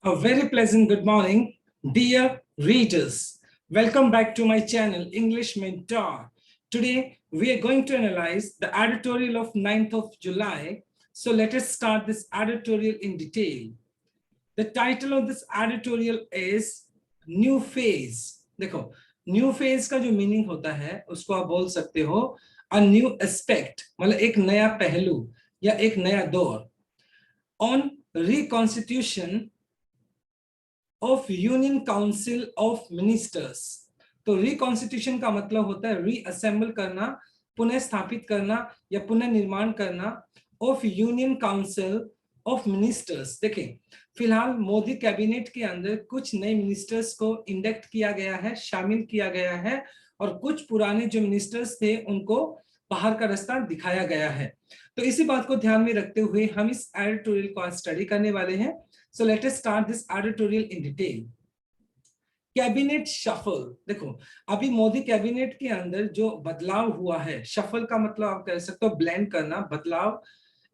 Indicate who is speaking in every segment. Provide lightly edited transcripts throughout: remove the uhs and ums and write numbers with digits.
Speaker 1: A very pleasant good morning, dear readers. Welcome back to my channel, English Mentor. Today, we are going to analyze the editorial of 9th of July. So let us start this editorial in detail. The title of this editorial is New Phase. देखो, new phase का जो meaning होता है उसको आप बोल सकते हो अ न्यू एस्पेक्ट, मतलब एक नया पहलू या एक नया दौर on reconstitution of union council of ministers. तो रिकॉन्स्टिट्यूशन का मतलब होता है रीअसेंबल करना, पुनः स्थापित करना या पुनः निर्माण करना of union council of ministers. देखें, फिलहाल मोदी कैबिनेट के अंदर कुछ नए मिनिस्टर्स को इंडक्ट किया गया है, शामिल किया गया है, और कुछ पुराने जो मिनिस्टर्स थे उनको बाहर का रास्ता दिखाया गया है। तो इसी बात को ध्यान में रखते हुए हम इस एडिटोरियल को स्टडी करने वाले हैं। So let us start this editorial in detail. Cabinet shuffle. देखो, अभी मोदी कैबिनेट के अंदर जो बदलाव हुआ है, शफल का मतलब आप कह सकते हो ब्लेंड करना, बदलाव।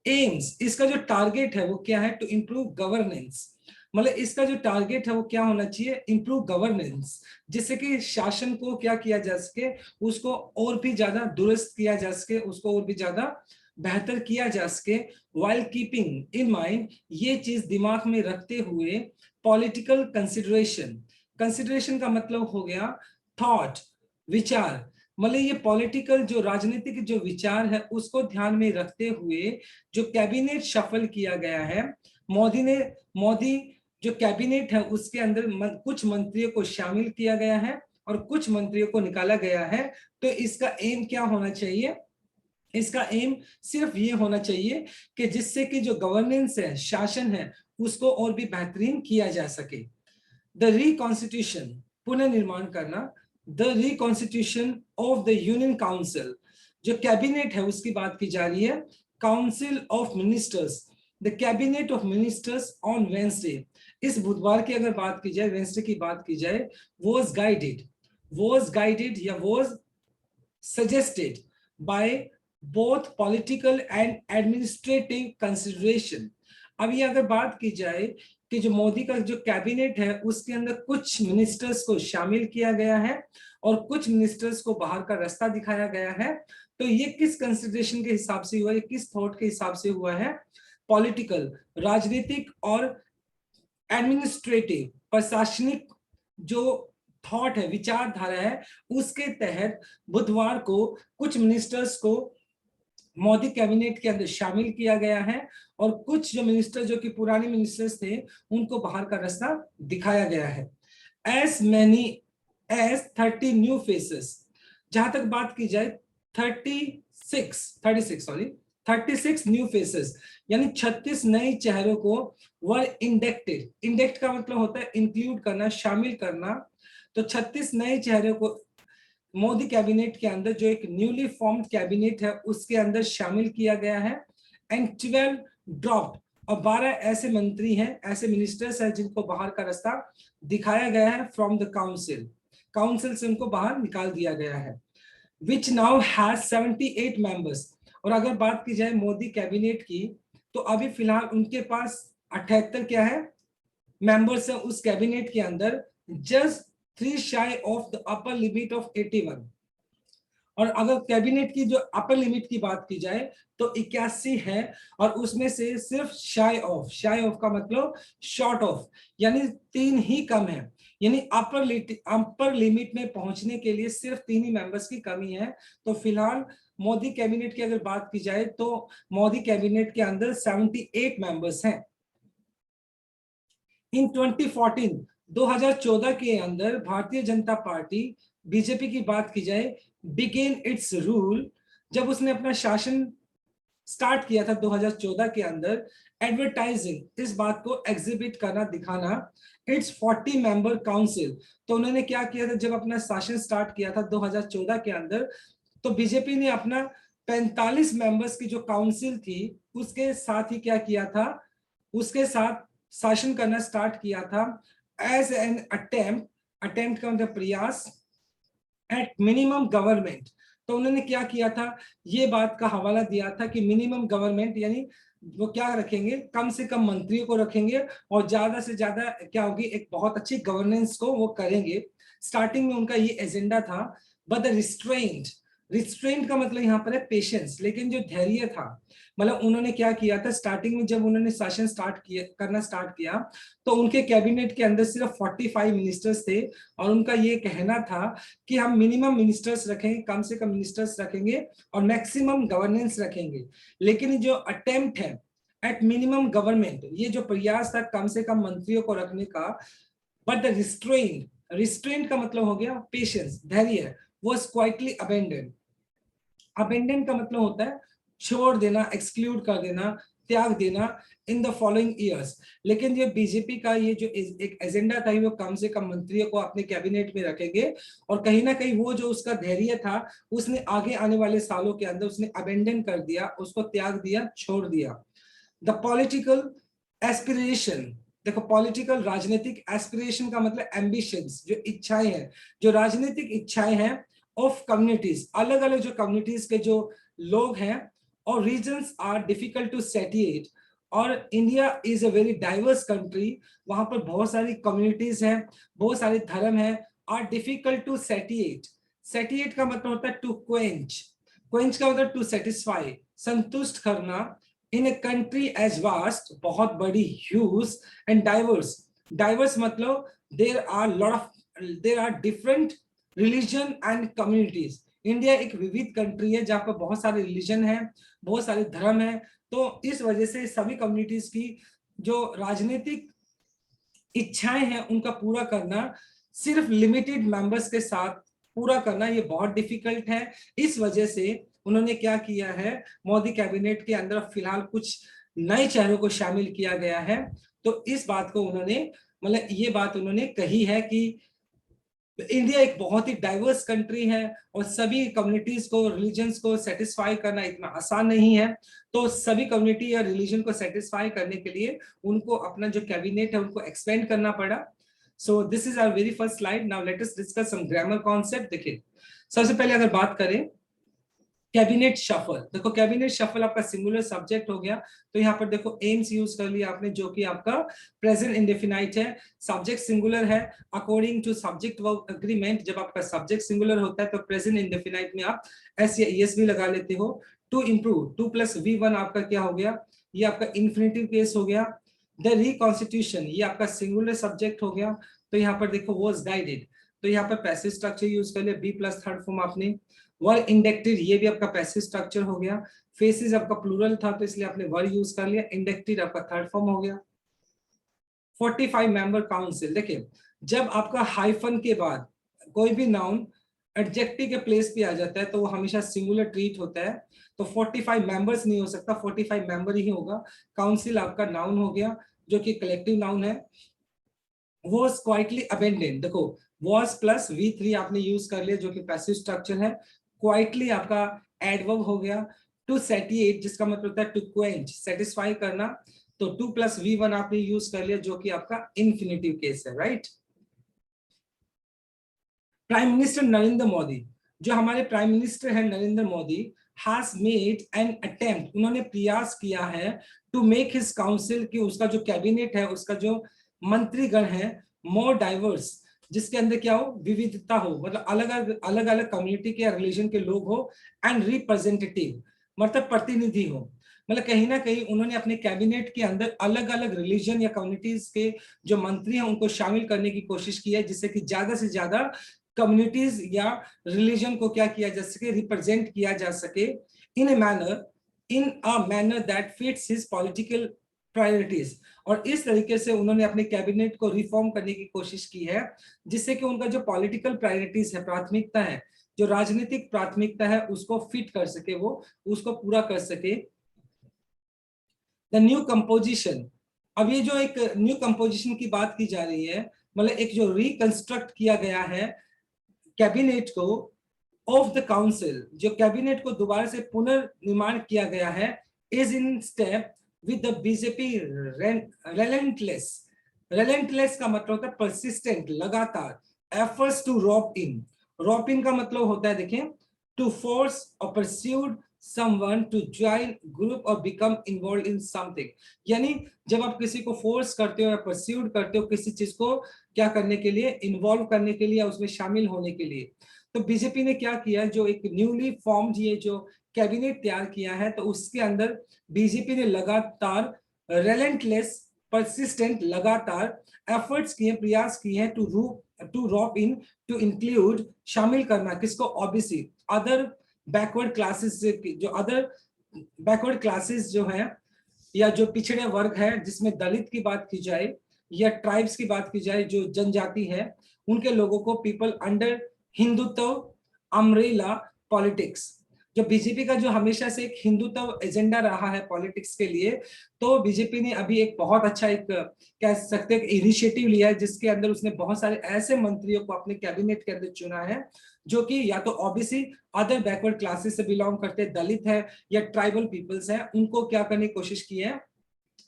Speaker 1: एम्स, इसका जो टारगेट है वो क्या है? To improve governance. मतलब इसका जो टारगेट है वो क्या होना चाहिए? इंप्रूव गवर्नेंस, जिससे कि शासन को क्या किया जा सके, उसको और भी ज्यादा दुरुस्त किया जा सके, उसको और भी ज्यादा बेहतर किया जा सके। वाइल कीपिंग इन माइंड, ये चीज दिमाग में रखते हुए, पॉलिटिकल कंसिडरेशन। कंसिडरेशन का मतलब हो गया थॉट, विचार। मतलब ये पॉलिटिकल जो राजनीतिक जो विचार है उसको ध्यान में रखते हुए जो कैबिनेट शफल किया गया है, मोदी जो कैबिनेट है उसके अंदर कुछ मंत्रियों को शामिल किया गया है और कुछ मंत्रियों को निकाला गया है। तो इसका एम क्या होना चाहिए? इसका एम सिर्फ ये होना चाहिए कि जिससे कि जो गवर्नेंस है, शासन है, उसको और भी बेहतरीन किया जा सके। द रिकॉन्स्टिट्यूशन, पुनर्निर्माण करना। The reconstitution of the union council, जो कैबिनेट है उसकी बात की जा रही है। Council of ministers, the cabinet of ministers on Wednesday, इस बुधवार की अगर बात की जाए, वेंसडे की बात की जाए, was guided या was suggested by both political and administrative consideration। अब ये अगर बात की जाए कि जो मोदी का जो कैबिनेट है उसके अंदर कुछ मिनिस्टर्स को शामिल किया गया है और कुछ मिनिस्टर्स को बाहर का रास्ता दिखाया गया है, तो ये किस कंसिडरेशन के हिसाब से हुआ है, किस थॉट के हिसाब से हुआ है? पॉलिटिकल, राजनीतिक और एडमिनिस्ट्रेटिव, प्रशासनिक जो थॉट है, विचारधारा है, उसके तहत बुधवार को कुछ मिनिस्टर्स को मोदी कैबिनेट के अंदर शामिल किया गया है और कुछ जो मिनिस्टर जो कि पुराने मिनिस्टर्स थे उनको बाहर का रास्ता दिखाया गया है। As many as 30 new faces, जहां तक बात की जाए 36 न्यू फेसेस, यानी 36 नए चेहरों को वर इंडेक्टेड। इंडेक्ट का मतलब होता है इंक्लूड करना, शामिल करना। तो 36 नए चेहरों को मोदी कैबिनेट के अंदर, जो एक न्यूली फॉर्म्ड कैबिनेट है उसके अंदर शामिल किया गया है। एंड 12 ड्रॉप्ड, और 12 ऐसे मंत्री हैं, ऐसे मिनिस्टर्स हैं जिनको बाहर का रास्ता दिखाया गया है फ्रॉम द काउंसिल से उनको बाहर निकाल दिया गया है। Which now has 78 members. और अगर बात की जाए मोदी कैबिनेट की, तो अभी फिलहाल उनके पास 78 क्या है? मेंबर्स हैं उस कैबिनेट के अंदर, जस्ट 3 शाई of the upper limit of 81। और अगर कैबिनेट की जो अपर लिमिट की बात की जाए तो 81 है, और उसमें से सिर्फ शाई ऑफ का मतलब शॉर्ट ऑफ, यानी 3 ही कम है। यानी अपर लिमिट में पहुंचने के लिए सिर्फ 3 ही मेंबर्स की कमी है। तो फिलहाल मोदी कैबिनेट की अगर बात की जाए तो मोदी कैबिनेट के अंदर 78 मेंबर्स हैं। इन 2014 के अंदर भारतीय जनता पार्टी, बीजेपी की बात की जाए, बिगेन इट्स रूल, जब उसने अपना शासन स्टार्ट किया था 2014 के अंदर, एडवर्टाइजिंग, इस बात को एग्जिबिट करना, दिखाना, इट्स 40 मेंबर काउंसिल। तो उन्होंने क्या किया था जब अपना शासन स्टार्ट किया था 2014 के अंदर, तो बीजेपी ने अपना 45 मेंबर्स की जो काउंसिल थी उसके साथ ही क्या किया था, उसके साथ शासन करना स्टार्ट किया था। एज एन अटेम्प्ट का मतलब प्रयास, एट मिनिमम गवर्नमेंट। तो उन्होंने क्या किया था, ये बात का हवाला दिया था कि मिनिमम गवर्नमेंट यानी वो क्या रखेंगे, कम से कम मंत्रियों को रखेंगे और ज्यादा से ज्यादा क्या होगी, एक बहुत अच्छी गवर्नेंस को वो करेंगे। स्टार्टिंग में उनका ये एजेंडा था। बट द रिस्ट्रेंट, रिस्ट्रेंट का मतलब यहाँ पर है पेशेंस, लेकिन जो धैर्य था, मतलब उन्होंने क्या किया था स्टार्टिंग में, जब उन्होंने शासन स्टार्ट किया तो उनके कैबिनेट के अंदर सिर्फ 45 मिनिस्टर्स थे और उनका ये कहना था कि हम मिनिमम मिनिस्टर्स रखेंगे, कम से कम मिनिस्टर्स रखेंगे और मैक्सिमम गवर्नेंस रखेंगे। लेकिन जो अटेम्प्ट है एट मिनिमम गवर्नमेंट, ये जो प्रयास था कम से कम मंत्रियों को रखने का, बट द रिस्ट्रेंट, रिस्ट्रेंट का मतलब हो गया पेशेंस, धैर्य, was quietly abandoned। अबेंडन का मतलब होता है छोड़ देना, एक्सक्लूड कर देना, त्याग देना इन द फॉलोइंग ईयर्स। लेकिन ये बीजेपी का ये जो एक एजेंडा था, वो कम से कम मंत्रियों को अपने कैबिनेट में रखेंगे और कहीं ना कहीं वो जो उसका धैर्य था उसने आगे आने वाले सालों के अंदर उसने अबेंडन कर दिया, उसको त्याग दिया, छोड़ दिया। द पॉलिटिकल एस्पिरेशन, देखो पॉलिटिकल राजनीतिक एस्पिरेशन का मतलब एम्बिशंस, जो इच्छाएं हैं, जो राजनीतिक इच्छाएं हैं ऑफ कम्युनिटीज, अलग अलग जो कम्युनिटीज के जो लोग हैं, और reasons are difficult to satiate. और India is a very diverse country, वहां पर बहुत सारी कम्युनिटीज हैं, बहुत सारे धर्म हैं, are difficult to satiate. Satiate का मतलब होता है टू क्वेंच, क्वेंच का मतलब टू सेटिस्फाई, संतुष्ट करना। In a country as vast, बहुत बड़ी, ह्यूज एंड डाइवर्स, डाइवर्स मतलब there are different religion and communities. India एक विविध कंट्री है जहाँ पर बहुत सारे रिलीजन है, बहुत सारे धर्म है, तो इस वजह से सभी कम्युनिटीज की जो राजनीतिक इच्छाएं हैं उनका पूरा करना सिर्फ लिमिटेड मेंबर्स के साथ पूरा करना ये बहुत डिफिकल्ट है। इस वजह से उन्होंने क्या किया है, मोदी कैबिनेट के अंदर फिलहाल कुछ नए चेहरों को शामिल किया गया है। तो इस बात को उन्होंने, मतलब ये बात उन्होंने कही है कि इंडिया एक बहुत ही डाइवर्स कंट्री है और सभी कम्युनिटीज को, रिलीजन्स को सेटिस्फाई करना इतना आसान नहीं है। तो सभी कम्युनिटी या रिलीजन को सेटिस्फाई करने के लिए उनको अपना जो कैबिनेट है उनको एक्सपेंड करना पड़ा। So this is our very first slide. Now let us discuss some grammar concept. देखिए सबसे पहले अगर बात करें कैबिनेट शफल, देखो कैबिनेट शफल आपका सिंगुलर सब्जेक्ट हो गया, तो यहाँ पर देखो एम्स यूज कर लिया आपने, जो कि आपका प्रेजेंट इंडेफिनाइट है, सब्जेक्ट सिंगुलर है। According to subject verb agreement, जब आपका सब्जेक्ट सिंगुलर होता है तो प्रेजेंट इंडेफिनाइट में आप एस या ईएस भी लगा लेते हो। टू इंप्रूव, 2+V1 आपका क्या हो गया, ये आपका इन्फिनेटिव केस हो गया। द रिकॉन्स्टिट्यूशन, ये आपका सिंगुलर सब्जेक्ट हो गया, तो यहाँ पर देखो वाज गाइडेड, तो यहाँ पर पैसिव स्ट्रक्चर यूज कर लिया, बी प्लस थर्ड फॉर्म आपने। वर इंडेक्टेड, ये भी आपका पैसिव स्ट्रक्चर हो गया। फेसेस आपका प्लूरल था तो इसलिए आपने वर यूज कर लिया। इंडेक्टेड आपका थर्ड फॉर्म हो गया। 45 मेंबर काउंसिल, देखिए जब आपका हाइफन के बाद कोई भी नाउन एडजेक्टिव के प्लेस पे आ जाता है तो वो हमेशा सिंगुलर ट्रीट होता है, तो 45 मेंबर्स नहीं हो सकता, 45 मेंबर ही होगा। काउंसिल आपका नाउन हो गया जो कि कलेक्टिव नाउन है। was quietly abandoned, देखो was प्लस V3 आपने यूज कर लिया जो कि पैसिव स्ट्रक्चर है। क्वाइटली आपका एडवर्ब हो गया। टू सेटिएट जिसका मतलब होता है टू क्वेंच, सेटिस्फाई करना, तो 2+V1 आपने यूज कर लिया जो कि आपका इन्फिनेटिव केस है, right. Prime minister Narendra Modi, जो हमारे प्राइम मिनिस्टर है Narendra Modi, has made an attempt, उन्होंने प्रयास किया है टू मेक हिज काउंसिल, कि उसका जो कैबिनेट है, उसका जो मंत्रीगण है, मोर डाइवर्स, जिसके अंदर क्या हो, विविधता हो, मतलब अलग अलग कम्युनिटी के या रिलीजन के लोग हो, एंड रिप्रेजेंटेटिव मतलब प्रतिनिधि हो। मतलब कहीं ना कहीं उन्होंने अपने कैबिनेट के अंदर अलग अलग रिलीजन या कम्युनिटीज के जो मंत्री हैं उनको शामिल करने की कोशिश की है, जिससे कि ज्यादा से ज्यादा कम्युनिटीज या रिलीजन को क्या किया जा सके, रिप्रेजेंट किया जा सके in a manner that fits his political priorities. और इस तरीके से उन्होंने अपने कैबिनेट को रिफॉर्म करने की कोशिश की है, जिससे कि उनका जो पॉलिटिकल प्रायोरिटीज है, प्राथमिकता है, जो राजनीतिक प्राथमिकता है, उसको फिट कर सके, वो उसको पूरा कर सके। द न्यू कंपोजिशन, अब ये जो एक न्यू कंपोजिशन की बात की जा रही है, मतलब एक जो रिकंस्ट्रक्ट किया गया है कैबिनेट को ऑफ द काउंसिल, जो कैबिनेट को दोबारा से पुनर्निर्माण किया गया है, is in step with the BJP relentless. Relentless का मतलब होता है परसिस्टेंट, लगातार। एफर्ट्स टू रॉप इन, रॉप इन का मतलब होता है देखें, टू फोर्स और pursued someone to join group or become involved in something। यानी जब आप किसी को फोर्स करते हो या परस्यूड करते हो किसी चीज को क्या करने के लिए, इन्वॉल्व करने के लिए या उसमें शामिल होने के लिए। तो बीजेपी ने क्या किया, जो एक न्यूली फॉर्म्ड ये जो कैबिनेट तैयार किया है, तो उसके अंदर बीजेपी ने लगातार रेलेंटलेस परसिस्टेंट लगातार एफर्ट्स किए, प्रयास किए हैं to rope in, to include, शामिल करना किसको, ओबीसी, अदर बैकवर्ड क्लासेस, जो अदर बैकवर्ड क्लासेस जो है या जो पिछड़े वर्ग है, जिसमें दलित की बात की जाए या ट्राइब्स की बात की जाए, जो जनजाति है, उनके लोगों को people under Hindutva umbrella politics. जो बीजेपी का जो हमेशा से एक हिंदुत्व एजेंडा रहा है पॉलिटिक्स के लिए, तो बीजेपी ने अभी एक बहुत अच्छा एक कह सकते हैं इनिशिएटिव लिया है, जिसके अंदर उसने बहुत सारे ऐसे मंत्रियों को अपने कैबिनेट के अंदर चुना है जो कि या तो ओबीसी, अदर बैकवर्ड क्लासेस से बिलोंग करते, दलित है या ट्राइबल पीपल्स है, उनको क्या करने की कोशिश की है,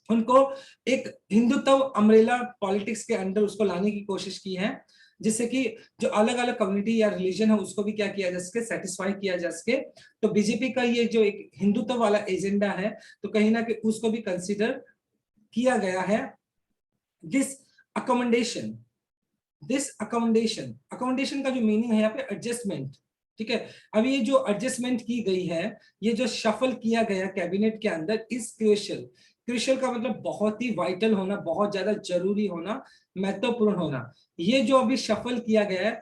Speaker 1: उनको एक हिंदुत्व अम्ब्रेला पॉलिटिक्स के अंदर उसको लाने की कोशिश की है, जिससे कि जो अलग अलग कम्युनिटी या रिलीजन है उसको भी क्या किया जा सके, सेटिस्फाई किया जा सके। तो बीजेपी का ये जो एक हिंदुत्व वाला एजेंडा है, तो कहीं ना कहीं उसको भी कंसीडर किया गया है। दिस अकोमोडेशन, अकोमोडेशन का जो मीनिंग है यहाँ पे एडजस्टमेंट, ठीक है। अभी ये जो एडजस्टमेंट की गई है, ये जो शफल किया गया कैबिनेट के अंदर, इस क्रूशियल, क्रूशियल का मतलब बहुत ही वाइटल होना, बहुत ज्यादा जरूरी होना, महत्वपूर्ण होना। ये जो अभी शफल किया गया है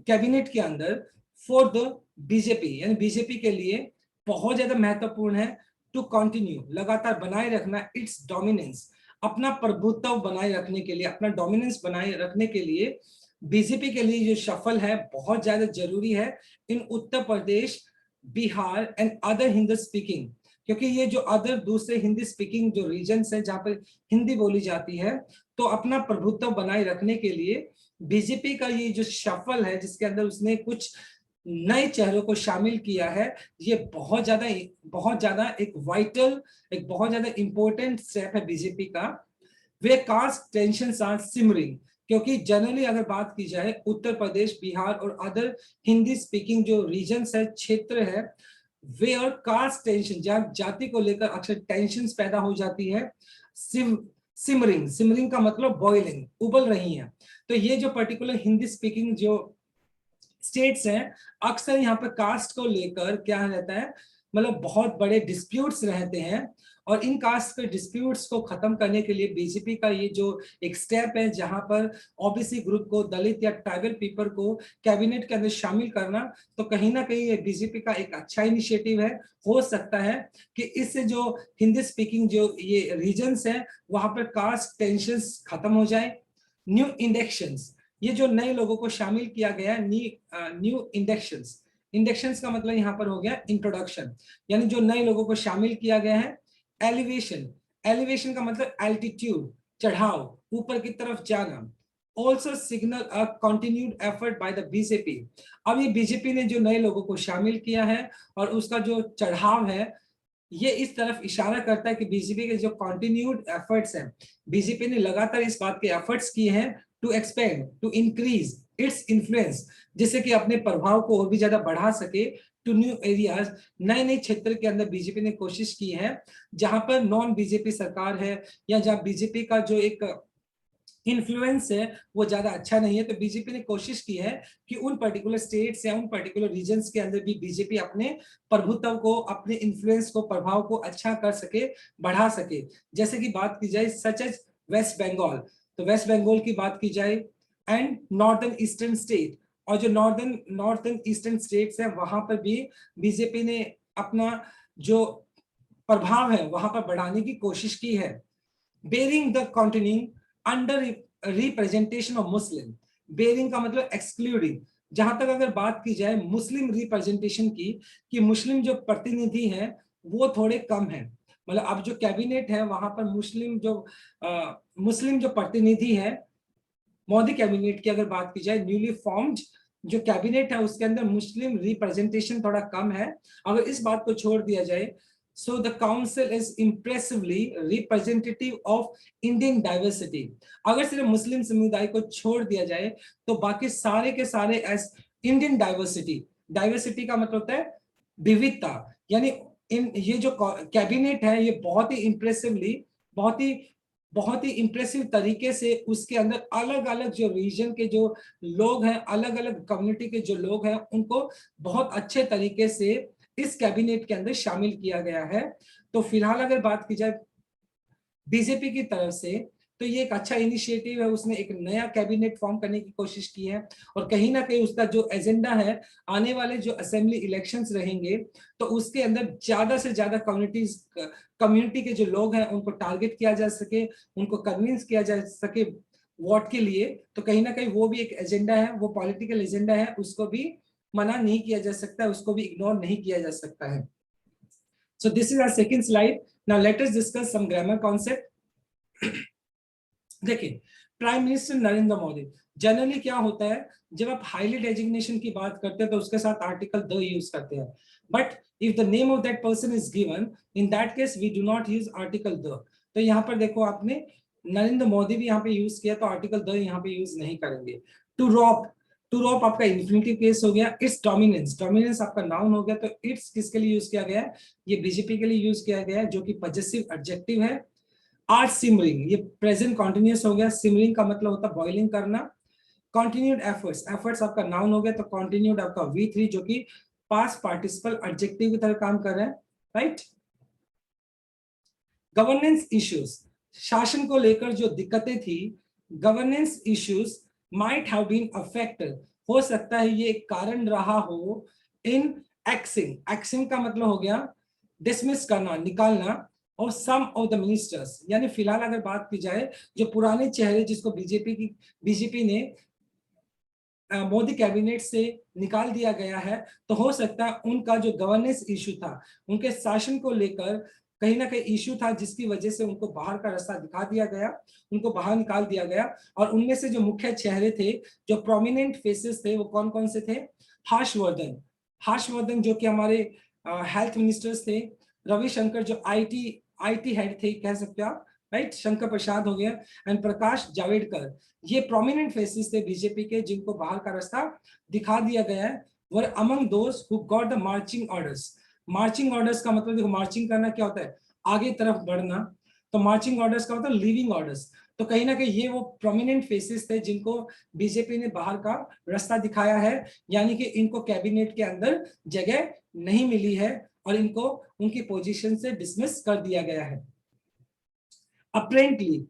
Speaker 1: कैबिनेट के अंदर फॉर द बीजेपी, यानी बीजेपी के लिए बहुत ज्यादा महत्वपूर्ण है, टू कंटिन्यू, लगातार बनाए रखना इट्स डोमिनेंस, अपना प्रभुत्व बनाए रखने के लिए, अपना डोमिनेंस बनाए रखने के लिए बीजेपी के लिए जो शफल है बहुत ज्यादा जरूरी है in Uttar Pradesh, Bihar and other Hindi speaking. क्योंकि ये जो अदर दूसरे हिंदी स्पीकिंग जो रीजन्स है जहां पर हिंदी बोली जाती है, तो अपना प्रभुत्व बनाए रखने के लिए बीजेपी का ये जो शफल है, जिसके अंदर उसने कुछ नए चेहरों को शामिल किया है, ये बहुत ज्यादा एक वाइटल, एक बहुत ज्यादा इंपॉर्टेंट स्टेप है बीजेपी का। वे कास्ट टेंशंस आर सिमरिंग, क्योंकि जनरली अगर बात की जाए उत्तर प्रदेश, बिहार और अदर हिंदी स्पीकिंग जो रीजन्स है, क्षेत्र है, वे और कास्ट टेंशन, जहां जाति को लेकर अक्सर टेंशन पैदा हो जाती है। सिमरिंग, सिमरिंग का मतलब बॉइलिंग, उबल रही है। तो ये जो पर्टिकुलर हिंदी स्पीकिंग जो स्टेट्स हैं, अक्सर यहाँ पर कास्ट को लेकर क्या रहता है, मतलब बहुत बड़े डिस्प्यूट्स रहते हैं, और इन कास्ट के डिस्प्यूट्स को खत्म करने के लिए बीजेपी का ये जो एक स्टेप है, जहां पर ओबीसी ग्रुप को, दलित या ट्राइबल पीपल को कैबिनेट के अंदर शामिल करना, तो कहीं ना कहीं ये बीजेपी का एक अच्छा इनिशिएटिव है। हो सकता है कि इससे जो हिंदी स्पीकिंग जो ये रीजन्स है, वहां पर कास्ट टेंशंस खत्म हो जाए। न्यू इंडेक्शंस, ये जो नए लोगों को शामिल किया गया, न्यू इंडेक्शंस, इंडेक्शंस का मतलब यहाँ पर हो गया इंट्रोडक्शन, यानी जो नए लोगों को शामिल किया गया है। एलिवेशन, एलिवेशन का मतलब एल्टीट्यूड, चढ़ाव, ऊपर की तरफ जाना। Also signal a continued effort by the BJP. अब ये बीजेपी ने जो नए लोगों को शामिल किया है और उसका जो चढ़ाव है, ये इस तरफ इशारा करता है कि बीजेपी के जो कंटिन्यूड एफर्ट्स हैं, बीजेपी ने लगातार इस बात के एफर्ट्स किए हैं to expand, to increase its influence, जिससे कि अपने प्रभाव को और भी ज्यादा बढ़ा सके, टू न्यू एरियाज, नए नए क्षेत्र के अंदर बीजेपी ने कोशिश की है जहां पर नॉन बीजेपी सरकार है या जहां बीजेपी का जो एक इन्फ्लुएंस है वो ज्यादा अच्छा नहीं है। तो बीजेपी ने कोशिश की है कि उन पर्टिकुलर स्टेट्स या उन पर्टिकुलर रीजन्स के अंदर भी बीजेपी अपने प्रभुत्व को, अपने इन्फ्लुएंस को, प्रभाव को अच्छा कर सके, बढ़ा सके। जैसे कि बात की जाए सच एज वेस्ट बंगाल, तो वेस्ट बंगाल की बात की जाए एंड नॉर्दर्न ईस्टर्न स्टेट, और जो नॉर्दर्न ईस्टर्न स्टेट्स है वहां पर भी बीजेपी ने अपना जो प्रभाव है वहां पर बढ़ाने की कोशिश की है। Barring the continuing under representation of Muslim, barring का मतलब एक्सक्लूडिंग, जहां तक अगर बात की जाए मुस्लिम रिप्रेजेंटेशन की, कि मुस्लिम जो प्रतिनिधि हैं वो थोड़े कम हैं, मतलब अब जो कैबिनेट है वहां पर मुस्लिम जो प्रतिनिधि है, मोदी कैबिनेट की अगर बात की जाए, न्यूली फॉर्म्ड जो कैबिनेट है उसके अंदर मुस्लिम रिप्रेजेंटेशन थोड़ा कम है। अगर इस बात को छोड़ दिया जाए, so the council is impressively representative of Indian diversity। अगर सिर्फ मुस्लिम समुदाय को छोड़ दिया जाए तो बाकी सारे के सारे एस इंडियन डाइवर्सिटी, डाइवर्सिटी का मतलब होता है विविधता, यानी इन ये जो कैबिनेट है ये बहुत ही इंप्रेसिवली, बहुत ही इंप्रेसिव तरीके से उसके अंदर अलग अलग जो रीजन के जो लोग हैं, अलग अलग कम्युनिटी के जो लोग हैं, उनको बहुत अच्छे तरीके से इस कैबिनेट के अंदर शामिल किया गया है। तो फिलहाल अगर बात की जाए बीजेपी की तरफ से, तो ये एक अच्छा इनिशिएटिव है, उसने एक नया कैबिनेट फॉर्म करने की कोशिश की है और कहीं ना कहीं उसका जो एजेंडा है, आने वाले जो असेंबली इलेक्शंस रहेंगे तो उसके अंदर ज्यादा से ज्यादा कम्युनिटी के जो लोग हैं उनको टारगेट किया जा सके, उनको कन्विंस किया जा सके वोट के लिए। तो कहीं ना कहीं वो भी एक एजेंडा है, वो पॉलिटिकल एजेंडा है, उसको भी मना नहीं किया जा सकता, उसको भी इग्नोर नहीं किया जा सकता है। So this is our second slide. Now let us discuss some grammar concept. देखिए, prime minister Narendra Modi, generally क्या होता है जब आप हाईली डेजिग्नेशन की बात करते हैं तो उसके साथ आर्टिकल द यूज करते हैं, but if the name of that person is given, in that case we do not use article the. तो यहाँ पर देखो, आपने नरेंद्र मोदी भी यहाँ पे यूज किया तो आर्टिकल द यहाँ पे यूज नहीं करेंगे। टू रॉप, टू रॉप आपका इन्फिनिटिव केस हो गया। इट्स डोमिनेंस, डोमिनेंस आपका नाउन हो गया, तो इट्स किसके लिए यूज किया गया है? ये बीजेपी के लिए यूज किया गया है, जो कि पजेसिव एडजेक्टिव है। आर सिमरिंग, ये प्रेजेंट कॉन्टिन्यूस हो गया। सिमरिंग का मतलब होता है बॉइलिंग करना। कॉन्टिन्यूड एफर्ट्स, एफर्ट्स आपका नाउन हो गया, तो कॉन्टिन्यूड आपका V3 जो कि पास्ट पार्टिसिपल एडजेक्टिव की तरह काम कर रहा है, राइट। गवर्नेंस इश्यूज, शासन को लेकर जो दिक्कतें थी, governance issues might have been affected, हो सकता है ये एक कारण रहा हो इन एक्सिंग। एक्सिंग का मतलब हो गया डिसमिस करना, निकालना, और सम ऑफ द मिनिस्टर्स, यानी फिलहाल अगर बात की जाए जो पुराने चेहरे जिसको बीजेपी ने मोदी कैबिनेट से निकाल दिया गया है, तो हो सकता है उनका जो गवर्नेंस इशू था, उनके शासन को लेकर कहीं ना कहीं इशू था, जिसकी वजह से उनको बाहर का रास्ता दिखा दिया गया, उनको बाहर निकाल दिया गया। और उनमें से जो मुख्य चेहरे थे, जो प्रोमिनेंट फेसेस थे, वो कौन कौन से थे? हर्षवर्धन, हर्षवर्धन जो कि हमारे हेल्थ मिनिस्टर्स थे। रविशंकर जो आईटी हेड थे, कह सकते हो आप, राइट। शंकर प्रसाद हो गया, एंड प्रकाश जावड़ेकर, ये प्रोमिनेंट फेसेस थे बीजेपी के, जिनको बाहर का रास्ता दिखा दिया गया है। Were among those who got the marching orders. Marching orders का मतलब देखो, मार्चिंग करना क्या होता है? आगे तरफ बढ़ना। तो मार्चिंग ऑर्डर्स का मतलब लीविंग ऑर्डर्स। तो कहीं ना कहीं ये वो प्रोमिनेंट फेसेस थे जिनको बीजेपी ने बाहर का रास्ता दिखाया है, यानी कि इनको कैबिनेट के अंदर जगह नहीं मिली है और इनको उनकी पोजीशन से डिसमिस कर दिया गया है। apparently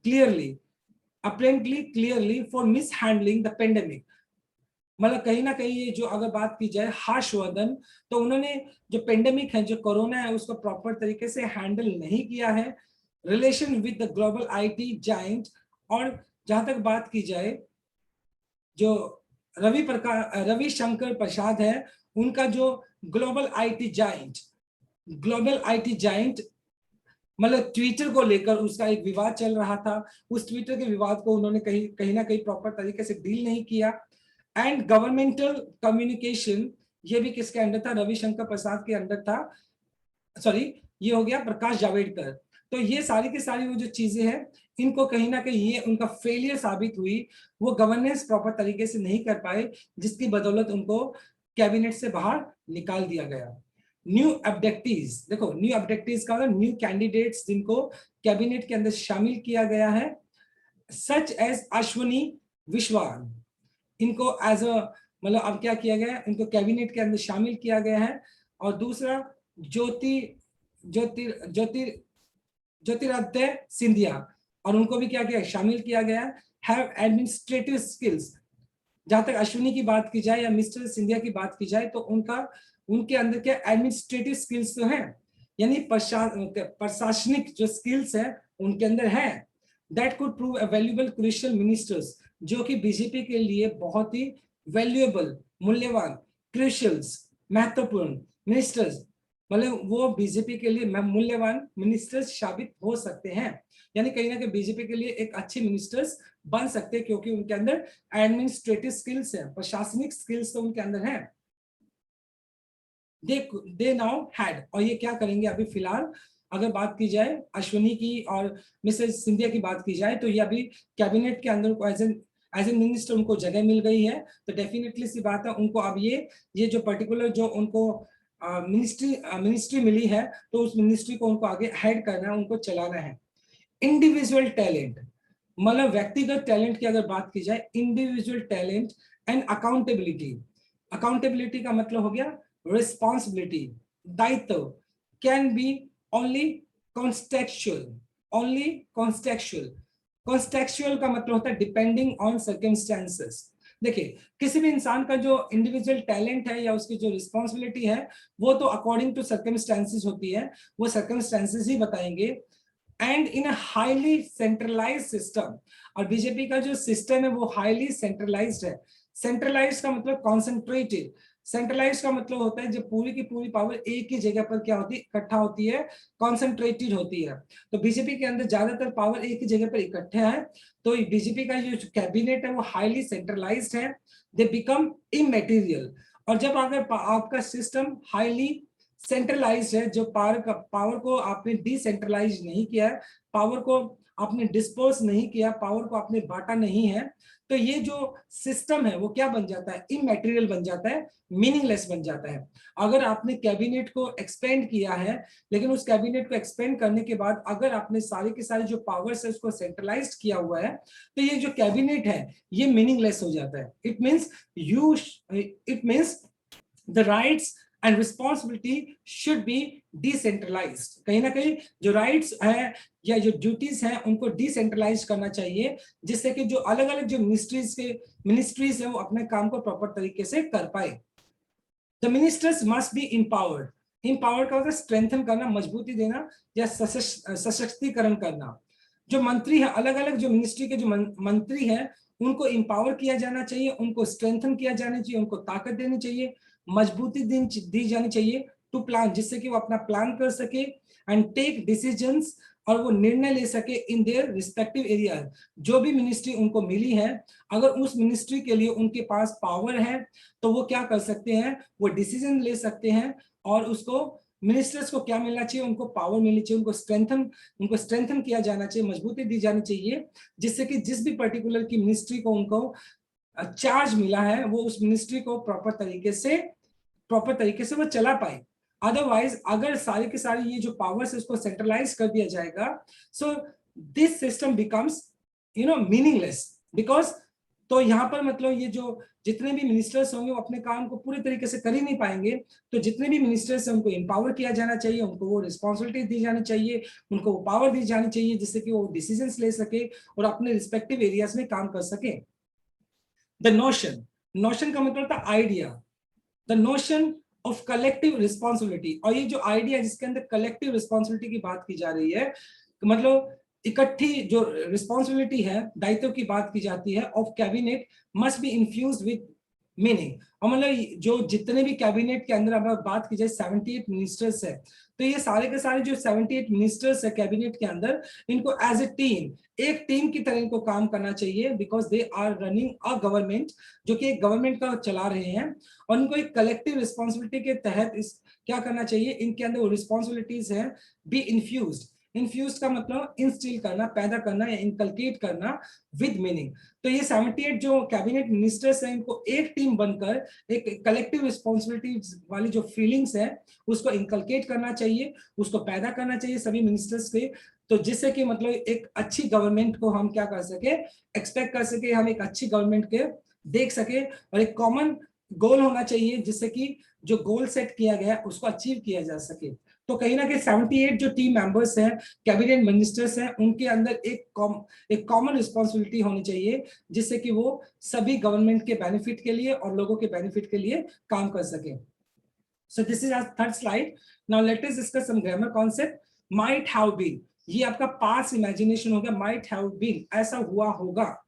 Speaker 1: clearly for mishandling the pandemic, मतलब कहीं ना कहीं ये जो अगर बात की जाए हर्षवर्धन, तो उन्होंने जो पेंडेमिक है, जो कोरोना है, उसको प्रॉपर तरीके से हैंडल नहीं किया है। Relation with the global IT giant, और जहां तक बात की जाए जो रविशंकर प्रसाद है, उनका जो ग्लोबल आईटी जाइंट मतलब ट्विटर को लेकर उसका एक विवाद चल रहा था, उस ट्विटर के विवाद को उन्होंने कहीं ना कहीं प्रॉपर तरीके से डील नहीं किया। एंड गवर्नमेंटल कम्युनिकेशन, ये भी किसके अंडर था? रविशंकर प्रसाद के अंडर था, सॉरी, ये हो गया प्रकाश जावड़ेकर। तो ये सारी की सारी वो जो चीजें हैं, इनको कहीं ना कहीं ये उनका फेलियर साबित हुई, वो गवर्नेंस प्रॉपर तरीके से नहीं कर पाए, जिसकी बदौलत उनको कैबिनेट से बाहर निकाल दिया गया। न्यू अब्जेक्टिव्स, देखो न्यू अब्जेक्टिव्स का मतलब न्यू कैंडिडेट्स जिनको कैबिनेट के अंदर शामिल किया गया है, सच एज अश्वनी विश्वास, इनको एज अ मतलब अब क्या किया गया है, इनको कैबिनेट के अंदर शामिल किया गया है। और दूसरा ज्योति ज्योति ज्योति ज्योतिरादित्य सिंधिया, और उनको भी क्या किया, शामिल किया गया है। हैव एडमिनिस्ट्रेटिव स्किल्स, जहां तक अश्विनी की बात की जाए या मिस्टर सिंधिया की बात की जाए, तो उनके अंदर क्या एडमिनिस्ट्रेटिव स्किल्स तो हैं, यानी प्रशासनिक जो स्किल्स है उनके अंदर है। That could prove a valuable crucial ministers, जो कि बीजेपी के लिए बहुत ही वैल्यूएबल, मूल्यवान, क्रूशियल्स, महत्वपूर्ण मिनिस्टर्स, मतलब वो बीजेपी के लिए मूल्यवान मिनिस्टर्स साबित हो सकते हैं। यानी कहीं ना कहीं बीजेपी के लिए एक अच्छे मिनिस्टर्स बन सकते हैं, क्योंकि उनके अंदर एडमिनिस्ट्रेटिव स्किल्स है, प्रशासनिक स्किल्स तो उनके अंदर है। दे नाउ हैड, और ये क्या करेंगे अभी फिलहाल, अगर बात की जाए अश्विनी की और मिसेस सिंधिया की बात की जाए, तो ये अभी कैबिनेट के अंदर को एज ए मिनिस्टर उनको जगह मिल गई है, तो डेफिनेटली सी बात है उनको अब ये जो पर्टिकुलर जो उनको मिनिस्ट्री मिली है तो उस मिनिस्ट्री को उनको आगे हेड करना है, उनको चलाना है। इंडिविजुअल टैलेंट मतलब व्यक्तिगत टैलेंट की अगर बात की जाए, individual talent and accountability. Accountability का मतलब हो गया रिस्पॉन्सिबिलिटी, दायित्व। Can be only contextual, only contextual. Contextual का मतलब होता है डिपेंडिंग ऑन सर्कमस्टेंसेस। देखिए, किसी भी इंसान का जो इंडिविजुअल टैलेंट है या उसकी जो रिस्पॉन्सिबिलिटी है वो तो अकॉर्डिंग टू सर्कमस्टेंसेस होती है, वो सर्कमस्टेंसेस ही बताएंगे। And in a highly centralised system, और बीजेपी का जो सिस्टम है वो हाईली सेंट्रलाइज्ड है। सेंट्रलाइज्ड का मतलब कॉन्सेंट्रेटेड, सेंट्रलाइज्ड का मतलब होता है जब पूरी की पूरी पावर एक ही जगह पर क्या होती है, इकट्ठा होती है, कॉन्सेंट्रेटेड होती है। तो बीजेपी के अंदर ज्यादातर पावर एक ही जगह पर इकट्ठा है, तो बीजेपी का जो कैबिनेट है वो हाईली सेंट्रलाइज्ड है, दे बिकम इमैटेरियल। और जब अगर आपका सिस्टम हाईली सेंट्रलाइज है, जो पावर को आपने डिसेंट्रलाइज नहीं किया है, पावर को आपने डिस्पर्स नहीं किया, पावर को आपने बांटा नहीं है, तो ये जो सिस्टम है वो क्या बन जाता है, इमैटेरियल बन जाता है, मीनिंगलेस बन जाता है। अगर आपने कैबिनेट को एक्सपेंड किया है, लेकिन उस कैबिनेट को एक्सपेंड करने के बाद अगर आपने सारी की सारी जो पावर्स है उसको सेंट्रलाइज किया हुआ है, तो ये जो कैबिनेट है ये मीनिंगलेस हो जाता है। It means the rights and responsibility should be decentralised. कहीं ना कहीं जो राइट्स है या जो ड्यूटीज हैं उनको डिसेंट्रलाइज करना चाहिए, जिससे कि जो अलग अलग जो मिनिस्ट्रीज है वो अपने काम को प्रॉपर तरीके से कर पाए। The ministers must be empowered. Empowered का मतलब स्ट्रेंथन करना, मजबूती देना या सशक्तिकरण करना। जो मंत्री है, अलग अलग जो मिनिस्ट्री के जो मंत्री हैं उनको इम्पावर किया जाना चाहिए, उनको स्ट्रेंथन किया जाना चाहिए, उनको ताकत देनी चाहिए, मजबूती दी जानी चाहिए टू प्लान, जिससे कि वो अपना प्लान कर सके एंड टेक डिसीजंस, और वो निर्णय ले सके इन देयर रिस्पेक्टिव एरिया। जो भी मिनिस्ट्री उनको मिली है, अगर उस मिनिस्ट्री के लिए उनके पास पावर है तो वो क्या कर सकते हैं, वो डिसीजन ले सकते हैं। और उसको मिनिस्टर्स को क्या मिलना चाहिए, उनको पावर मिलनी चाहिए, उनको स्ट्रेंथन किया जाना चाहिए, मजबूती दी जानी चाहिए, जिससे कि जिस भी पर्टिकुलर की मिनिस्ट्री को उनको चार्ज मिला है वो उस मिनिस्ट्री को प्रॉपर तरीके से वो चला पाए। अदरवाइज अगर सारी के सारी ये जो पावर्स है उसको सेंट्रलाइज कर दिया जाएगा, so this system becomes meaningless. Because तो यहाँ पर मतलब ये जो जितने भी मिनिस्टर्स होंगे वो अपने काम को पूरी तरीके से कर ही नहीं पाएंगे। तो जितने भी मिनिस्टर्स हैं उनको एम्पावर किया जाना चाहिए, उनको वो रिस्पॉन्सिबिलिटी दी जानी चाहिए, उनको वो पावर दी जानी चाहिए, जिससे कि वो डिसीजंस ले सके और अपने रिस्पेक्टिव एरियाज में काम कर सके। द नोशन का मतलब था idea, the notion of collective responsibility. और ये जो आइडिया जिसके अंदर कलेक्टिव रिस्पॉन्सिबिलिटी की बात की जा रही है, मतलब इकट्ठी जो रिस्पॉन्सिबिलिटी है, दायित्व की बात की जाती है, of cabinet must B infused with meaning. और मतलब जो जितने भी कैबिनेट के अंदर अगर बात की जाए 78 मिनिस्टर्स है, तो ये सारे के सारे जो 78 मिनिस्टर्स है कैबिनेट के अंदर, इनको एज ए टीम, एक टीम की तरह इनको काम करना चाहिए, because they are running a government, जो कि एक गवर्नमेंट का चला रहे हैं। और इनको एक कलेक्टिव रिस्पॉन्सिबिलिटी के तहत क्या करना चाहिए, इनके अंदर वो रिस्पॉन्सिबिलिटीज है बी इन्फ्यूज्ड। इन्फ्यूज का मतलब इंस्टिल करना, पैदा करना या इनकलकेट करना विद मीनिंग। तो ये 78 जो कैबिनेट मिनिस्टर्स हैं इनको एक टीम बनकर एक कलेक्टिव रिस्पॉन्सिबिलिटी वाली जो फीलिंग्स है उसको इनकलकेट करना चाहिए, उसको पैदा करना चाहिए सभी मिनिस्टर्स के। तो जिससे कि मतलब एक अच्छी गवर्नमेंट को हम क्या कर सके, एक्सपेक्ट कर सके, हम एक अच्छी गवर्नमेंट के देख सके, और एक कॉमन गोल होना चाहिए जिससे कि जो गोल सेट किया गया उसको अचीव किया जा सके। तो कहीं ना कहीं 78 जो टीम मेंबर्स हैं, कैबिनेट मिनिस्टर्स हैं, उनके अंदर एक कॉमन रिस्पॉन्सिबिलिटी होनी चाहिए, जिससे कि वो सभी गवर्नमेंट के बेनिफिट के लिए और लोगों के बेनिफिट के लिए काम कर सके। So this is our third slide. Now let us discuss some grammar concept. Might have been, ये आपका पास्ट इमेजिनेशन हो गया, माइट हैव बीन, ऐसा हुआ होगा।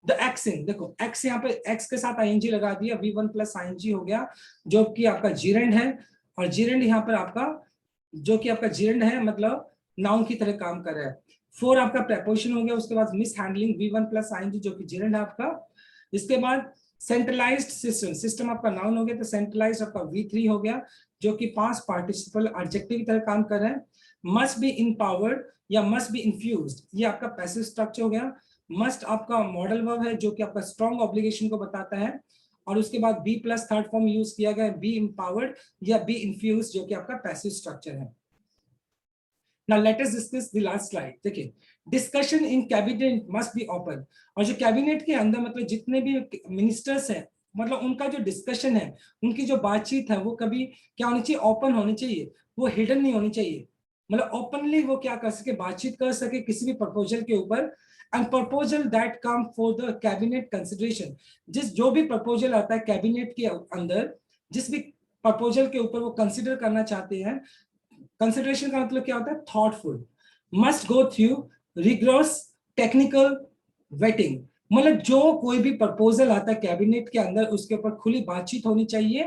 Speaker 1: द एक्सिंग, देखो एक्स यहाँ पे एक्स के साथ आईएनजी लगा दिया, V1 प्लस आईएनजी हो गया, जो कि आपका जीरेंड है। और जीरेंड यहाँ पर आपका जो कि आपका जीरेंड है मतलब नाउन की तरह काम कर रहा है। 4 आपका प्रेपोजिशन हो गया, उसके बाद miss handling V1 plus ING जो कि जीरेंड है आपका। इसके बाद सेंट्रलाइज्ड सिस्टम, सिस्टम आपका नाउन हो गया, तो सेंट्रलाइज्ड आपका V3 हो गया, जो कि पास्ट पार्टिसिपल एडजेक्टिव की तरह काम कर रहा है। मस्ट बी इम्पावर्ड या मस्ट बी इन्फ्यूज्ड, ये आपका पैसिव स्ट्रक्चर हो गया। मस्ट आपका मॉडल वर्ब है जो कि आपका स्ट्रॉन्ग ऑब्लिगेशन को बताता है। और उसके बाद be plus third form use किया गया बी एम्पावर्ड या बी इन्फ्यूज, जो कि आपका पैसिव स्ट्रक्चर है। Now let us discuss the last slide. देखिए, discussion in cabinet must be open, और जो कैबिनेट के अंदर मतलब जितने भी मिनिस्टर्स हैं, मतलब उनका जो डिस्कशन है, उनकी जो बातचीत है, वो कभी क्या होनी चाहिए, ओपन होनी चाहिए, वो हिडन नहीं होनी चाहिए। मतलब ओपनली वो क्या कर सके, बातचीत कर सके किसी भी प्रपोजल के ऊपर। And proposal that come for the cabinet consideration, जो भी प्रपोजल आता है कैबिनेट के अंदर, जिस भी प्रपोजल के ऊपर वो कंसिडर करना चाहते हैं, कंसिडरेशन का मतलब क्या होता है, thoughtful, must go through rigorous technical vetting. मतलब जो कोई भी प्रपोजल आता है कैबिनेट के अंदर, उसके ऊपर खुली बातचीत होनी चाहिए।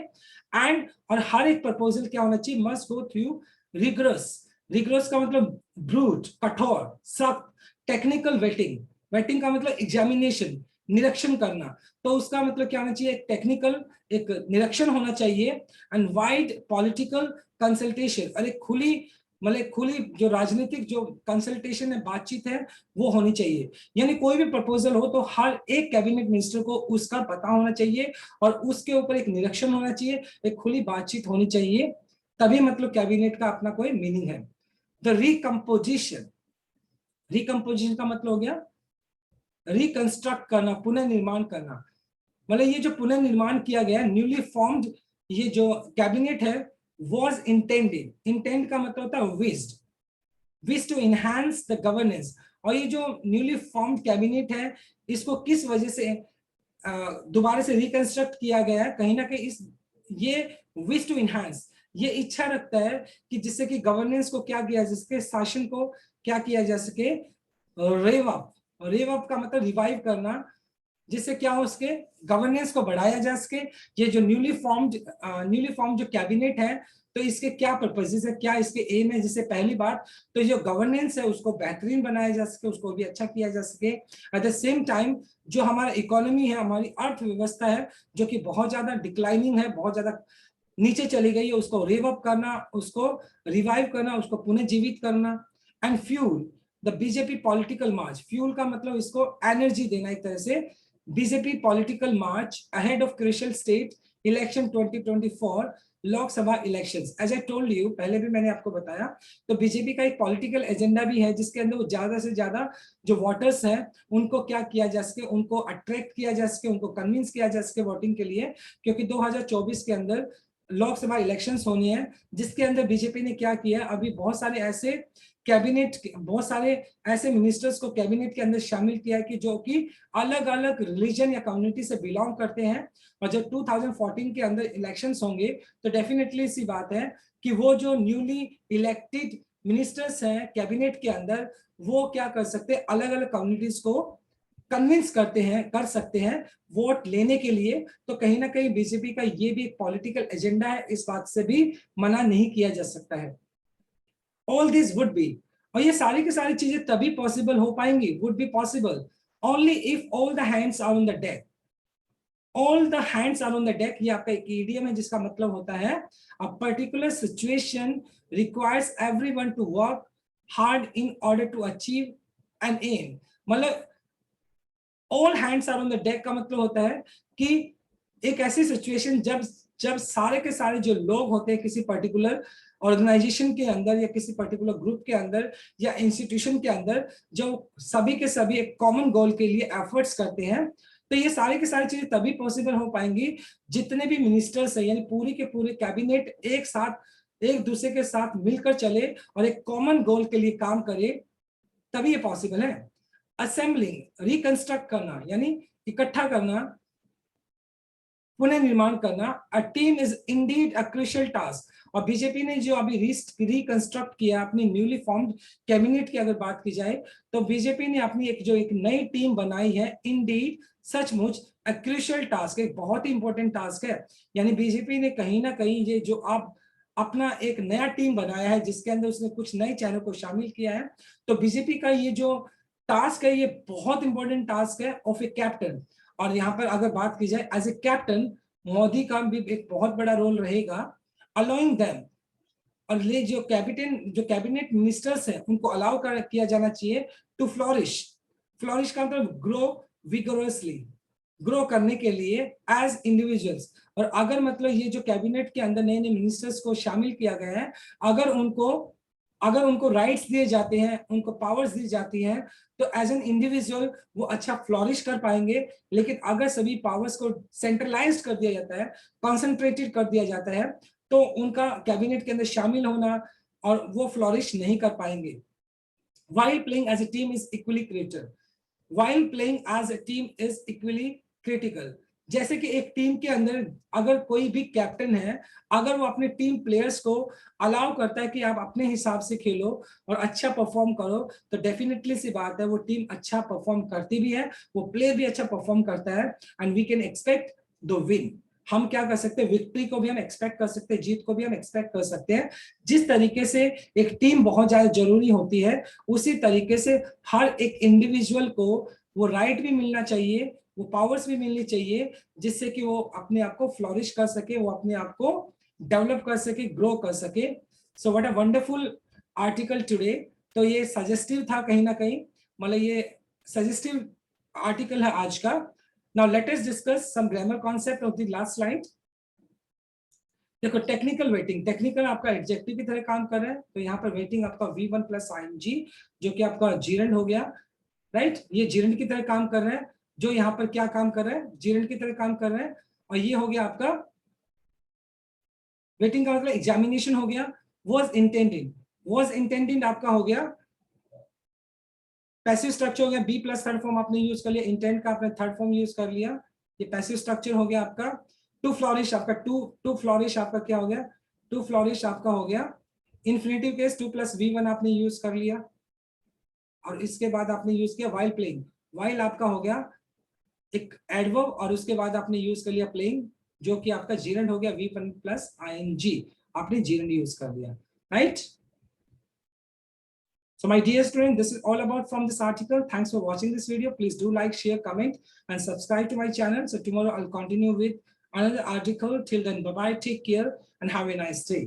Speaker 1: एंड और हर एक प्रपोजल क्या होना चाहिए, मस्ट गो थ्रू रिग्रोस, रिग्रोस का मतलब ब्रूट, कठोर, सख्त, टेक्निकल वेटिंग, वेटिंग का मतलब एग्जामिनेशन, निरीक्षण करना, तो उसका मतलब क्या होना चाहिए, एक टेक्निकल एक निरीक्षण होना चाहिए। एंड वाइड पॉलिटिकल कंसल्टेशन, और एक खुली मतलब खुली जो राजनीतिक जो कंसल्टेशन है, बातचीत है, वो होनी चाहिए। यानी कोई भी प्रपोजल हो तो हर एक कैबिनेट मिनिस्टर को उसका पता होना चाहिए, और उसके ऊपर एक निरीक्षण होना चाहिए, एक खुली बातचीत होनी चाहिए, तभी मतलब कैबिनेट का अपना कोई मीनिंग है। द रिकम्पोजिशन, रिकम्पोजिशन का मतलब हो गया रिकंस्ट्रक्ट करना, पुनर्निर्माण करना। मतलब ये जो पुनर्निर्माण किया गया, न्यूली फॉर्म्ड ये जो कैबिनेट है, was intended, इंटेंड का मतलब होता है wished, wish to enhance the governance. और ये जो न्यूली फॉर्म्ड कैबिनेट है, इसको किस वजह से दोबारा से रिकंस्ट्रक्ट किया गया है, कहीं ना कहीं इस ये विश टू इनहांस, ये इच्छा रखता है कि जिससे कि गवर्नेंस को क्या किया, जिसके शासन को क्या किया जा सके, रेव अप, रेव अप का मतलब रिवाइव करना, जिससे क्या हो, उसके गवर्नेंस को बढ़ाया जा सके। ये जो न्यूली फॉर्म जो कैबिनेट है, तो इसके क्या पर्पसेस है, क्या इसके एम है, जिससे पहली बात तो जो गवर्नेंस है उसको बेहतरीन बनाया जा सके, उसको भी अच्छा किया जा सके। एट द सेम टाइम जो हमारा इकोनॉमी है, हमारी अर्थव्यवस्था है, जो कि बहुत ज्यादा डिक्लाइनिंग है, बहुत ज्यादा नीचे चली गई है, उसको रिव अप करना, उसको रिवाइव करना, उसको पुनर्जीवित करना। And fuel the BJP political march, fuel का मतलब इसको एनर्जी देना एक तरह से। BJP political march ahead of crucial state election 2024 Lok Sabha elections. As I told you, पहले भी मैंने आपको बताया, तो बीजेपी का एक पॉलिटिकल एजेंडा भी है, जिसके अंदर वो ज्यादा से ज्यादा जो वोटर्स हैं उनको क्या किया जा सके, उनको अट्रैक्ट किया जा सके, उनको कन्विंस किया जा सके वोटिंग के लिए। क्योंकि 2024 के अंदर लोकसभा इलेक्शंस होनी है, जिसके अंदर बीजेपी ने क्या किया, अभी बहुत सारे ऐसे कैबिनेट, बहुत सारे ऐसे मिनिस्टर्स को कैबिनेट के अंदर शामिल किया है कि जो कि अलग अलग रिलीजन या कम्युनिटी से बिलोंग करते हैं। और जब 2014 के अंदर इलेक्शंस होंगे, तो डेफिनेटली सी बात है कि वो जो न्यूली इलेक्टेड मिनिस्टर्स हैं कैबिनेट के अंदर, वो क्या कर सकते हैं, अलग अलग कम्युनिटीज को कन्विंस करते हैं, कर सकते हैं वोट लेने के लिए। तो कहीं ना कहीं बीजेपी का ये भी एक पॉलिटिकल एजेंडा है, इस बात से भी मना नहीं किया जा सकता है। ऑल दिस वुड बी, और ये सारी की सारी चीजें तभी पॉसिबल हो पाएंगी, would be possible only if all the hands are on the deck. All the hands are on the deck, ये आपका एक ईडीएम है, जिसका मतलब होता है a particular situation requires everyone to work hard in order to achieve an aim. मतलब all hands are on the deck का मतलब होता है कि एक ऐसी सिचुएशन जब जब सारे के सारे जो लोग होते हैं किसी पर्टिकुलर ऑर्गेनाइजेशन के अंदर या किसी पर्टिकुलर ग्रुप के अंदर या इंस्टीट्यूशन के अंदर, जो सभी के सभी एक कॉमन गोल के लिए एफर्ट्स करते हैं, तो ये सारी की सारी चीजें तभी पॉसिबल हो पाएंगी जितने भी मिनिस्टर्स है, यानी पूरी के पूरे कैबिनेट एक साथ एक दूसरे के साथ मिलकर चले और एक कॉमन गोल के लिए काम करे, तभी ये पॉसिबल है। असेंबलिंग, रिकंस्ट्रक्ट करना यानी इकट्ठा करना, पुनर्निर्माण करना। A team is indeed a crucial task. और बीजेपी ने जो अभी रिकंस्ट्रक्ट किया अपनी न्यूली फॉर्म्ड कैबिनेट की अगर बात की जाए, तो बीजेपी ने अपनी एक नई टीम बनाई है, इंडीड सचमुच अ क्रूशियल टास्क, एक बहुत ही इंपॉर्टेंट टास्क है। यानी बीजेपी ने कहीं ना कहीं ये जो आप अपना एक नया टीम बनाया है, जिसके अंदर उसने कुछ नए चेहरों को शामिल किया है, तो बीजेपी का ये जो टास्क है, ये बहुत इंपॉर्टेंट टास्क है ऑफ ए कैप्टन। और यहाँ पर अगर बात की जाए एज ए कैप्टन, मोदी का भी एक बहुत बड़ा रोल रहेगा, अलाउइंग देम, और ये जो कैबिनेट मिनिस्टर्स हैं उनको अलाउ किया जाना चाहिए टू फ्लोरिश। फ्लोरिश का मतलब ग्रो विगोरसली, ग्रो करने के लिए एज इंडिविजुअल्स। और अगर मतलब ये जो कैबिनेट के अंदर नए नए मिनिस्टर्स को शामिल किया गया है, अगर उनको राइट्स दिए जाते हैं, उनको पावर्स दी जाती हैं, तो एज एन इंडिविजुअल वो अच्छा फ्लॉरिश कर पाएंगे। लेकिन अगर सभी पावर्स को सेंट्रलाइज कर दिया जाता है, कॉन्सेंट्रेटेड कर दिया जाता है, तो उनका कैबिनेट के अंदर शामिल होना और वो फ्लॉरिश नहीं कर पाएंगे। While playing as a team is equally critical. While playing as a team is equally critical. जैसे कि एक टीम के अंदर अगर कोई भी कैप्टन है, अगर वो अपने टीम प्लेयर्स को अलाउ करता है कि आप अपने हिसाब से खेलो और अच्छा परफॉर्म करो, तो डेफिनेटली सी बात है वो टीम अच्छा परफॉर्म करती भी है, वो प्लेयर भी अच्छा परफॉर्म करता है, and we can expect the win. हम क्या कर सकते हैं, विक्ट्री को भी हम एक्सपेक्ट कर सकते हैं, जीत को भी हम एक्सपेक्ट कर सकते हैं। जिस तरीके से एक टीम बहुत ज्यादा जरूरी होती है, उसी तरीके से हर एक इंडिविजुअल को वो राइट भी मिलना चाहिए, वो पावर्स भी मिलनी चाहिए, जिससे कि वो अपने आप को फ्लॉरिश कर सके, वो अपने आप को डेवलप कर सके, ग्रो कर सके। So what a wonderful article today. तो ये सजेस्टिव था कहीं ना कहीं, मतलब ये सजेस्टिव आर्टिकल है आज का। Now let us discuss some grammar concept of the last slide. देखो टेक्निकल वेटिंग, टेक्निकल आपका एडजेक्टिव की तरह काम कर रहा है, तो यहाँ पर वेटिंग आपका V1 प्लस ing जो कि आपका जीरेंड हो गया, राइट। ये जीरेंड की तरह काम कर रहा है, जो यहाँ पर क्या काम कर रहा है, जीरेंड की तरह काम कर रहा है। और ये हो गया आपका वेटिंग का मतलब एग्जामिनेशन हो गया। वॉज इंटेंडेड आपका हो गया पैसिव स्ट्रक्चर हो गया, बी प्लस थर्ड फॉर्म आपने यूज कर लिया, इंटेंट का आपने थर्ड फॉर्म यूज कर लिया, ये पैसिव स्ट्रक्चर हो गया आपका। टू फ्लॉरिश आपका टू फ्लॉरिश आपका क्या हो गया, टू फ्लॉरिश आपका हो गया इन्फिनेटिव केस, 2 + V1 आपने यूज कर लिया। और इसके बाद आपने यूज किया वाइल प्लेइंग, वाइल आपका हो गया एक एडवर्ब, और उसके बाद आपने यूज कर लिया प्लेइंग, जो कि आपका जीरेंड हो गया V1 प्लस ing, आपने जीरेंड यूज कर लिया, right. So my dear student, this is all about from this article. Thanks for watching this video. Please do like, share, comment, and subscribe to my channel. So tomorrow I'll continue with another article. Till then, bye-bye, take care, and have a nice day.